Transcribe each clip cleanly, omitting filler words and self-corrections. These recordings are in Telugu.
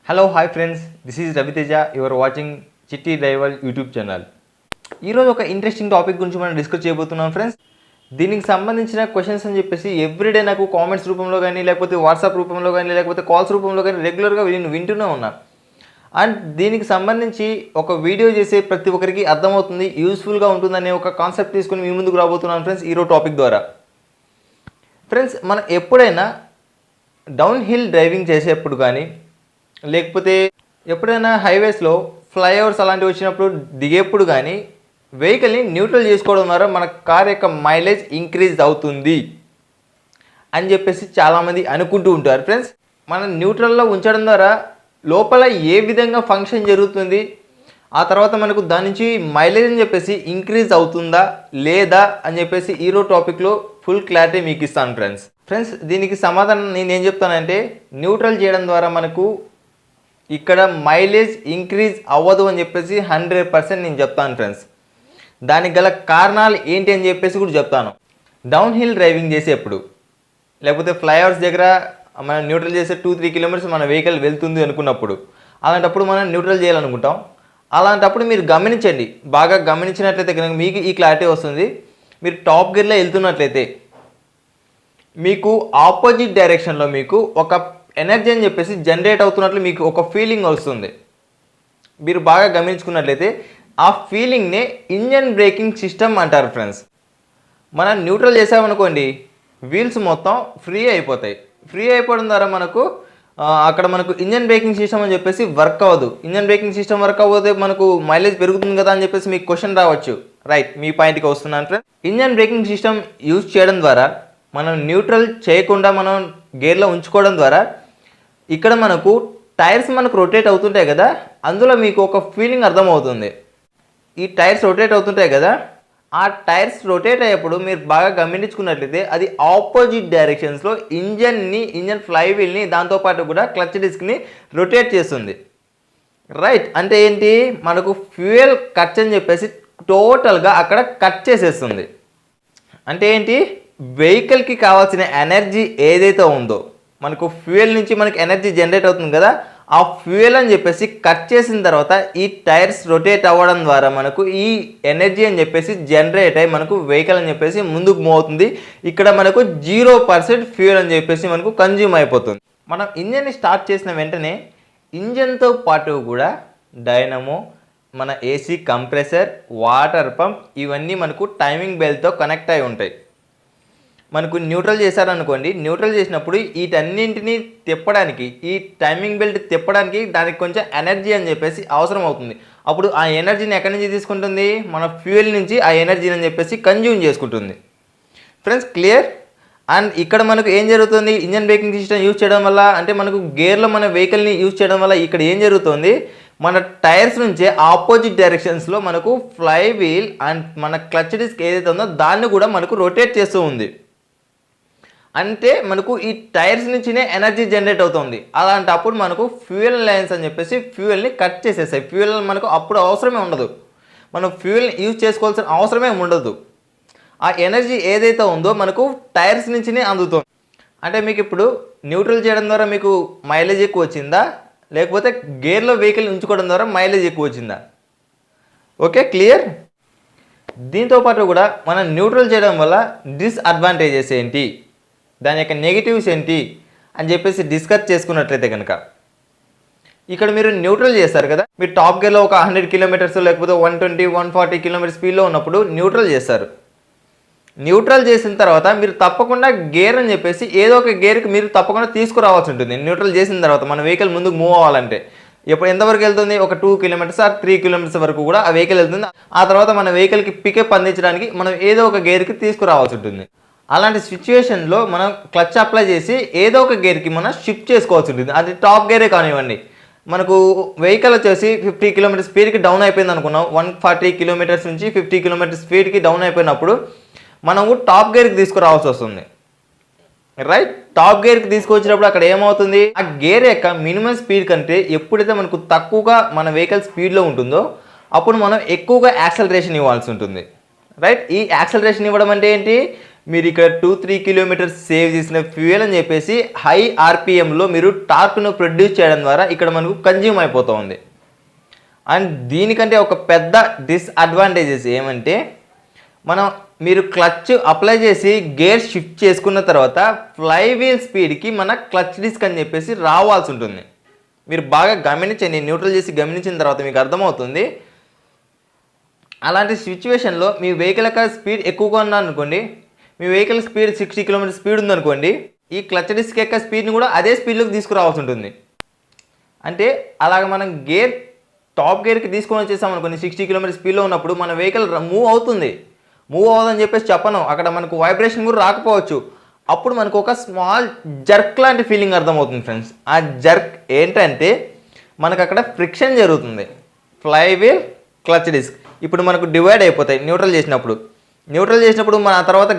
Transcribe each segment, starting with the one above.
Hello hi friends, this is Raviteja. Your watching Chitti driver YouTube channel. ఈరోజు ఒక ఇంట్రెస్టింగ్ టాపిక్ గురించి మనం డిస్కస్ చేయబోతున్నాం ఫ్రెండ్స్. దీనికి సంబంధించిన క్వశ్చన్స్ అని చెప్పేసి ఎవ్రీడే నాకు కామెంట్స్ రూపంలో కానీ, లేకపోతే వాట్సాప్ రూపంలో కానీ, లేకపోతే కాల్స్ రూపంలో కానీ రెగ్యులర్గా నేను వింటూనే ఉన్నాను. అండ్ దీనికి సంబంధించి ఒక వీడియో చేసే ప్రతి ఒక్కరికి అర్థమవుతుంది, యూస్ఫుల్గా ఉంటుందనే ఒక కాన్సెప్ట్ తీసుకుని మీ ముందుకు రాబోతున్నాను ఫ్రెండ్స్ ఈరోజు టాపిక్ ద్వారా. ఫ్రెండ్స్, మనం ఎప్పుడైనా డౌన్ హిల్ డ్రైవింగ్ చేసేప్పుడు కానీ, లేకపోతే ఎప్పుడైనా హైవేస్లో ఫ్లైఓవర్స్ అలాంటివి వచ్చినప్పుడు దిగేప్పుడు కానీ వెహికల్ని న్యూట్రల్ చేసుకోవడం ద్వారా మన కార్ యొక్క మైలేజ్ ఇంక్రీజ్ అవుతుంది అని చెప్పేసి చాలామంది అనుకుంటూ ఉంటారు ఫ్రెండ్స్. మనం న్యూట్రల్లో ఉంచడం ద్వారా లోపల ఏ విధంగా ఫంక్షన్ జరుగుతుంది, ఆ తర్వాత మనకు దాని నుంచి మైలేజ్ అని చెప్పేసి ఇంక్రీజ్ అవుతుందా లేదా అని చెప్పేసి ఈరోజు టాపిక్లో ఫుల్ క్లారిటీ మీకు ఇస్తాను ఫ్రెండ్స్. దీనికి సమాధానం నేనేం చెప్తానంటే, న్యూట్రల్ చేయడం ద్వారా మనకు ఇక్కడ మైలేజ్ ఇంక్రీజ్ అవ్వదు అని చెప్పేసి 100% నేను చెప్తాను ఫ్రెండ్స్. దానికి గల కారణాలు ఏంటి అని చెప్పేసి కూడా చెప్తాను. డౌన్ హిల్ డ్రైవింగ్ చేసేప్పుడు, లేకపోతే ఫ్లైఓవర్స్ దగ్గర మనం న్యూట్రల్ చేసే 2-3 కిలోమీటర్స్ మన వెహికల్ వెళ్తుంది అనుకున్నప్పుడు, అలాంటప్పుడు మనం న్యూట్రల్ చేయాలనుకుంటాం. అలాంటప్పుడు మీరు గమనించండి, బాగా గమనించినట్లయితే కనుక మీకు ఈ క్లారిటీ వస్తుంది. మీరు టాప్ గేర్లో వెళ్తున్నట్లయితే మీకు ఆపోజిట్ డైరెక్షన్లో మీకు ఒక ఎనర్జీ అని చెప్పేసి జనరేట్ అవుతున్నట్లు మీకు ఒక ఫీలింగ్ వస్తుంది. మీరు బాగా గమనించుకున్నట్లయితే ఆ ఫీలింగ్నే ఇంజన్ బ్రేకింగ్ సిస్టమ్ అంటారు ఫ్రెండ్స్. మనం న్యూట్రల్ చేసామనుకోండి, వీల్స్ మొత్తం ఫ్రీ అయిపోతాయి. ఫ్రీ అయిపోవడం ద్వారా మనకు అక్కడ మనకు ఇంజన్ బ్రేకింగ్ సిస్టమ్ అని చెప్పేసి వర్క్ అవ్వదు. ఇంజన్ బ్రేకింగ్ సిస్టమ్ వర్క్ అవ్వదు, మనకు మైలేజ్ పెరుగుతుంది కదా అని చెప్పేసి మీకు క్వశ్చన్ రావచ్చు. రైట్, మీ పాయింట్కి వస్తున్నాను friends. Engine braking system use చేయడం ద్వారా, మనం న్యూట్రల్ చేయకుండా మనం గేర్లో ఉంచుకోవడం ద్వారా ఇక్కడ మనకు టైర్స్ మనకు రొటేట్ అవుతుంటాయి కదా, అందులో మీకు ఒక ఫీలింగ్ అర్థమవుతుంది. ఈ టైర్స్ రొటేట్ అవుతుంటాయి కదా, ఆ టైర్స్ రొటేట్ అయ్యేప్పుడు మీరు బాగా గమనించుకున్నట్లయితే అది ఆపోజిట్ డైరెక్షన్స్లో ఇంజన్ ఫ్లై వీల్ని, దాంతోపాటు కూడా క్లచ్ డిస్క్ని రొటేట్ చేస్తుంది. రైట్, అంటే ఏంటి, మనకు ఫ్యూయల్ ఖర్చు అని చెప్పేసి టోటల్గా అక్కడ కట్ చేసేస్తుంది. అంటే ఏంటి, వెహికల్కి కావాల్సిన ఎనర్జీ ఏదైతే ఉందో, మనకు ఫ్యూయల్ నుంచి మనకి ఎనర్జీ జనరేట్ అవుతుంది కదా, ఆ ఫ్యూయల్ అని చెప్పేసి కట్ చేసిన తర్వాత ఈ టైర్స్ రొటేట్ అవ్వడం ద్వారా మనకు ఈ ఎనర్జీ అని చెప్పేసి జనరేట్ అయ్యి మనకు వెహికల్ అని చెప్పేసి ముందుకు మూవ్ అవుతుంది. ఇక్కడ మనకు 0% ఫ్యూయల్ అని చెప్పేసి మనకు కన్జ్యూమ్ అయిపోతుంది. మనం ఇంజన్ని స్టార్ట్ చేసిన వెంటనే ఇంజన్తో పాటు కూడా డైనమో, మన ఏసీ కంప్రెసర్, వాటర్ పంప్ ఇవన్నీ మనకు టైమింగ్ బెల్ట్తో కనెక్ట్ అయి ఉంటాయి. మనకు న్యూట్రల్ చేశారనుకోండి, న్యూట్రల్ చేసినప్పుడు వీటన్నింటినీ తిప్పడానికి, ఈ టైమింగ్ బెల్ట్ తిప్పడానికి దానికి కొంచెం ఎనర్జీ అని చెప్పేసి అవసరం అవుతుంది. అప్పుడు ఆ ఎనర్జీని ఎక్కడి నుంచి తీసుకుంటుంది, మన ఫ్యూయల్ నుంచి ఆ ఎనర్జీని అని చెప్పేసి కన్జ్యూమ్ చేసుకుంటుంది. Friends, clear? అండ్ ఇక్కడ మనకు ఏం జరుగుతుంది, ఇంజన్ బ్రేకింగ్ సిస్టమ్ యూజ్ చేయడం వల్ల, అంటే మనకు గేర్లో మన వెహికల్ని యూజ్ చేయడం వల్ల ఇక్కడ ఏం జరుగుతుంది, మన టైర్స్ నుంచే ఆపోజిట్ డైరెక్షన్స్లో మనకు ఫ్లై వీల్ అండ్ మన క్లచ్ డిస్క్ ఏదైతే ఉందో దాన్ని కూడా మనకు రొటేట్ చేస్తూ ఉంది. అంటే మనకు ఈ టైర్స్ నుంచినే ఎనర్జీ జనరేట్ అవుతుంది. అలాంటప్పుడు మనకు ఫ్యూయల్ లైన్స్ అని చెప్పేసి ఫ్యూయల్ని కట్ చేసేస్తాయి. ఫ్యూయల్ మనకు అప్పుడు అవసరమే ఉండదు, మనం ఫ్యూయల్ని యూజ్ చేసుకోవాల్సిన అవసరమే ఉండదు. ఆ ఎనర్జీ ఏదైతే ఉందో మనకు టైర్స్ నుంచినే అందుతుంది. అంటే మీకు ఇప్పుడు న్యూట్రల్ చేయడం ద్వారా మీకు మైలేజ్ ఎక్కువ వచ్చిందా, లేకపోతే గేర్లో వెహికల్ ఉంచుకోవడం ద్వారా మైలేజ్ ఎక్కువ వచ్చిందా? Okay, clear? దీంతోపాటు కూడా మనం న్యూట్రల్ చేయడం వల్ల డిస్అడ్వాంటేజెస్ ఏంటి, దాని యొక్క నెగిటివ్స్ ఏంటి అని చెప్పేసి డిస్కస్ చేసుకున్నట్లయితే కనుక, ఇక్కడ మీరు న్యూట్రల్ చేస్తారు కదా, మీరు టాప్ గేర్లో ఒక 100 కిలోమీటర్స్ లేకపోతే 120-140 కిలోమీటర్ స్పీడ్లో ఉన్నప్పుడు న్యూట్రల్ చేస్తారు. న్యూట్రల్ చేసిన తర్వాత మీరు తప్పకుండా గేర్ అని చెప్పేసి ఏదో ఒక గేర్కి మీరు తప్పకుండా తీసుకురావాల్సి ఉంటుంది. న్యూట్రల్ చేసిన తర్వాత మన వెహికల్ ముందుకు మూవ్ అవ్వాలంటే ఇప్పుడు ఎంతవరకు వెళ్తుంది, ఒక 2 కిలోమీటర్స్ ఆర్ 3 కిలోమీటర్స్ వరకు కూడా ఆ వెహికల్ వెళ్తుంది. ఆ తర్వాత మన వెహికల్కి పికప్ అందించడానికి మనం ఏదో ఒక గేర్కి తీసుకురావాల్సి ఉంటుంది. అలాంటి సిచ్యువేషన్లో మనం క్లచ్ అప్లై చేసి ఏదో ఒక గేర్కి మనం షిఫ్ట్ చేసుకోవాల్సి ఉంటుంది. అది టాప్ గేరే కానివ్వండి. మనకు వెహికల్ వచ్చేసి 50 కిలోమీటర్ స్పీడ్కి డౌన్ అయిపోయింది అనుకున్నాం, 140 కిలోమీటర్స్ నుంచి 50 కిలోమీటర్ స్పీడ్కి డౌన్ అయిపోయినప్పుడు మనము టాప్ గేర్కి తీసుకురావాల్సి వస్తుంది. రైట్, టాప్ గేర్కి తీసుకొచ్చినప్పుడు అక్కడ ఏమవుతుంది, ఆ గేర్ యొక్క మినిమం స్పీడ్ కంటే ఎప్పుడైతే మనకు తక్కువగా మన వెహికల్ స్పీడ్లో ఉంటుందో అప్పుడు మనం ఎక్కువగా యాక్సలరేషన్ ఇవ్వాల్సి ఉంటుంది. రైట్, ఈ యాక్సలరేషన్ ఇవ్వడం అంటే ఏంటి, మీరు ఇక్కడ 2-3 కిలోమీటర్స్ సేవ్ చేసిన ఫ్యూయల్ అని చెప్పేసి హై ఆర్పిఎంలో మీరు టార్క్ను ప్రొడ్యూస్ చేయడం ద్వారా ఇక్కడ మనకు కన్జ్యూమ్ అయిపోతూ ఉంది. అండ్ దీనికంటే ఒక పెద్ద డిస్అడ్వాంటేజెస్ ఏమంటే మీరు క్లచ్ అప్లై చేసి గేర్ షిఫ్ట్ చేసుకున్న తర్వాత ఫ్లై వీల్ స్పీడ్కి మన క్లచ్ డిస్క్ అని చెప్పేసి రావాల్సి ఉంటుంది. మీరు బాగా గమనించండి, న్యూట్రల్ చేసి గమనించిన తర్వాత మీకు అర్థమవుతుంది. అలాంటి సిచ్యువేషన్లో మీ వెహికల్ యొక్క స్పీడ్ ఎక్కువగా ఉందనుకోండి, మీ వెహికల్ స్పీడ్ 60 కిలోమీటర్ స్పీడ్ ఉందనుకోండి, ఈ క్లచ్ డిస్క్ యొక్క స్పీడ్ని కూడా అదే స్పీడ్లోకి తీసుకురావాల్సి ఉంటుంది. అంటే అలాగ మనం టాప్ గేర్కి తీసుకొని వచ్చేసాం అనుకోండి, 60 కిలోమీటర్ స్పీడ్లో ఉన్నప్పుడు మన వెహికల్ మూవ్ అవుతుందని చెప్పేసి చెప్పను, అక్కడ మనకు వైబ్రేషన్ కూడా రాకపోవచ్చు. అప్పుడు మనకు ఒక స్మాల్ జర్క్ లాంటి ఫీలింగ్ అర్థమవుతుంది ఫ్రెండ్స్. ఆ జర్క్ ఏంటంటే మనకు అక్కడ ఫ్రిక్షన్ జరుగుతుంది. ఫ్లై వీల్, క్లచ్ డిస్క్ ఇప్పుడు మనకు డివైడ్ అయిపోతాయి న్యూట్రల్ చేసినప్పుడు మన తర్వాత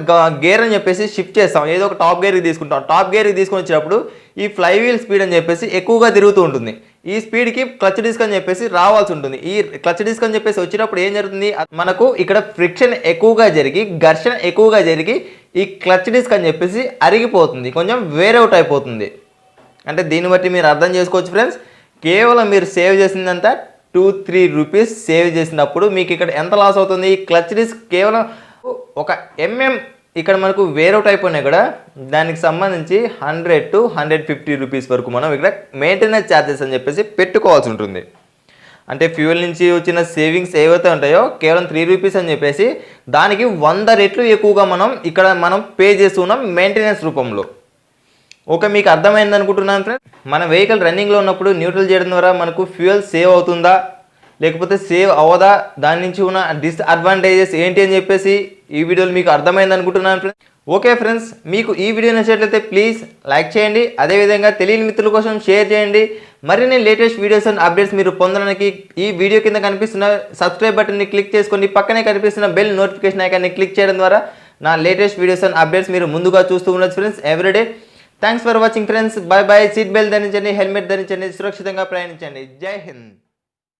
గేర్ అని చెప్పేసి షిఫ్ట్ చేస్తాం, ఏదో ఒక టాప్ గేర్కి తీసుకుంటాం. టాప్ గేర్కి తీసుకొని వచ్చినప్పుడు ఈ ఫ్లై వీల్ స్పీడ్ అని చెప్పేసి ఎక్కువగా తిరుగుతూ ఉంటుంది. ఈ స్పీడ్కి క్లచ్ డిస్క్ అని చెప్పేసి రావాల్సి ఉంటుంది. ఈ క్లచ్ డిస్క్ అని చెప్పేసి వచ్చినప్పుడు ఏం జరుగుతుంది, మనకు ఇక్కడ ఫ్రిక్షన్ ఎక్కువగా జరిగి ఘర్షణ ఎక్కువగా జరిగి ఈ క్లచ్ డిస్క్ అని చెప్పేసి అరిగిపోతుంది, కొంచెం వేరౌట్ అయిపోతుంది. అంటే దీన్ని బట్టి మీరు అర్థం చేసుకోవచ్చు ఫ్రెండ్స్, కేవలం మీరు సేవ్ చేసిందంతా 2-3 రూపీస్ సేవ్ చేసినప్పుడు మీకు ఇక్కడ ఎంత లాస్ అవుతుంది. క్లచ్ డిస్క్ కేవలం ఒక ఇక్కడ మనకు వేరౌట్ అయిపోయినాయి కూడా, దానికి సంబంధించి 100 to 150 రూపీస్ వరకు మనం ఇక్కడ మెయింటెనెన్స్ ఛార్జెస్ అని చెప్పేసి పెట్టుకోవాల్సి ఉంటుంది. అంటే ఫ్యూయల్ నుంచి వచ్చిన సేవింగ్స్ ఏవైతే ఉంటాయో కేవలం 3 రూపీస్ అని చెప్పేసి దానికి 100 రెట్లు ఎక్కువగా మనం పే చేస్తున్నాం మెయింటెనెన్స్ రూపంలో. ఓకే, మీకు అర్థమైంది అనుకుంటున్నాను ఫ్రెండ్స్. మన వెహికల్ రన్నింగ్లో ఉన్నప్పుడు న్యూట్రల్ చేయడం ద్వారా మనకు ఫ్యూయల్ సేవ్ అవుతుందా లేకపోతే సేవ్ అవ్వదా, దాని నుంచి ఉన్న డిస్అడ్వాంటేజెస్ ఏంటి అని చెప్పేసి ఈ వీడియోలో మీకు అర్థమైంది అనుకుంటున్నాను ఫ్రెండ్స్. ఓకే ఫ్రెండ్స్, మీకు ఈ వీడియో నచ్చినట్లయితే ప్లీజ్ లైక్ చేయండి, అదేవిధంగా తెలియని మిత్రుల కోసం షేర్ చేయండి. మరిన్ని లేటెస్ట్ వీడియోస్ అండ్ అప్డేట్స్ మీరు పొందడానికి ఈ వీడియో కింద కనిపిస్తున్న సబ్స్క్రైబ్ బటన్ని క్లిక్ చేసుకోండి, పక్కనే కనిపిస్తున్న బెల్ నోటిఫికేషన్ ఐకాన్ని క్లిక్ చేయడం ద్వారా నా లేటెస్ట్ వీడియోస్ అండ్ అప్డేట్స్ మీరు ముందుగా చూస్తూ ఉండొచ్చు friends everyday. Thanks for watching friends. By by. Seat belt ధరించండి, హెల్మెట్ ధరించండి, సురక్షితంగా ప్రయాణించండి. జై హింద్.